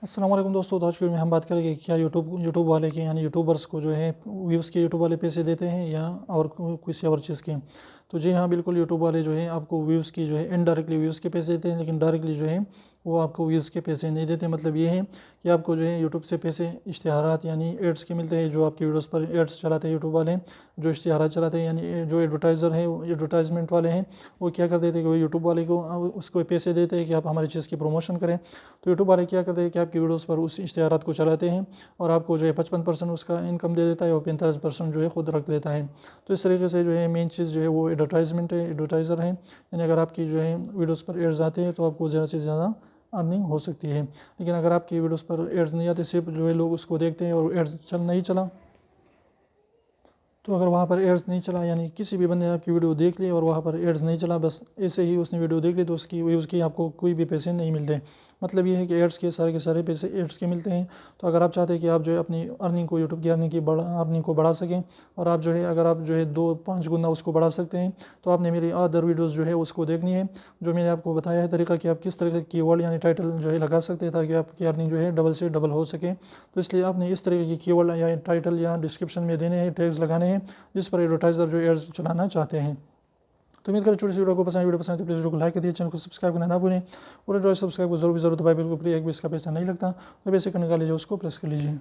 अस्सलाम वालेकुम दोस्तों, तो आज की वीडियो में हम बात करेंगे कि क्या यूट्यूब वाले के यानी यूट्यूबर्स को जो है व्यूज़ के यूट्यूब वाले पैसे देते हैं या और किसी और चीज़ के। तो जी हाँ, बिल्कुल यूट्यूब वाले जो है आपको व्यूज़ की जो है इनडायरेक्टली व्यूज़ के पैसे देते हैं, लेकिन डायरेक्टली जो है वो आपको व्यूज़ के पैसे नहीं देते। मतलब ये है कि आपको जो है यूट्यूब से पैसे इश्तिहारात यानी एड्स के मिलते हैं। जो आपकी वीडियोस पर एड्स चलाते हैं यूट्यूब वाले, जो इश्तिहारात चलाते हैं यानी जो एडवर्टाइज़र हैं, एडवर्टाइजमेंट वाले हैं, वो क्या कर देते हैं कि वो यूट्यूब वाले को उसको पैसे देते हैं कि आप हमारी चीज़ की प्रमोशन करें। तो यूट्यूब वाले क्या करते हैं कि आपकी वीडियोस पर उस इश्तिहारात को चलाते हैं और आपको जो है 55% उसका इनकम दे देता है और 45% जो है खुद रख लेता है। तो इस तरीके से जो है मेन चीज़ जो है वो एडवर्टाइजमेंट है, एडवर्टाइज़र है। यानी अगर आपकी जो है वीडियोस पर एड्स आते हैं तो आपको ज़्यादा से ज़्यादा अर्निंग हो सकती है। लेकिन अगर आपकी वीडियोस पर एड्स नहीं आते, सिर्फ जो है लोग उसको देखते हैं और एड्स नहीं चला, तो अगर वहाँ पर एड्स नहीं चला यानी किसी भी बंदे ने आपकी वीडियो देख ली और वहाँ पर एड्स नहीं चला, बस ऐसे ही उसने वीडियो देख ली, तो उसकी व्यूज़ की आपको कोई भी पैसे नहीं मिलते। मतलब ये है कि एड्स के सारे पैसे एड्स के मिलते हैं। तो अगर आप चाहते हैं कि आप जो है अपनी अर्निंग को यूट्यूब की अर्निंग को बढ़ा सकें और आप जो है अगर आप जो है 2-5 गुना उसको बढ़ा सकते हैं, तो आपने मेरी अदर वीडियोज़ जो है उसको देखनी है। जो मैंने आपको बताया है तरीका कि आप किस तरह की कीवर्ड यानी टाइटल जो है लगा सकते हैं ताकि आपकी अर्निंग जो है डबल से डबल हो सके। तो इसलिए आपने इस तरह की कीवर्ड या टाइटल या डिस्क्रिप्शन में देने हैं, टैग्स लगाने हैं जिस पर एडवर्टाइज़र जो एड्स चलाना चाहते हैं। तो उम्मीद करें छोटी सी वीडियो को पसंद, वीडियो पसंद है तो प्लीज़ वीडियो को लाइक कर दिए, चैनल को सब्सक्राइब करना ना भूलें और सब्सक्राइब को जरूर दबाए, बिल्कुल फ्री, एक भी इसका पैसा नहीं लगता। तो वैसे करने का लीजिए उसको प्रेस कर लीजिए।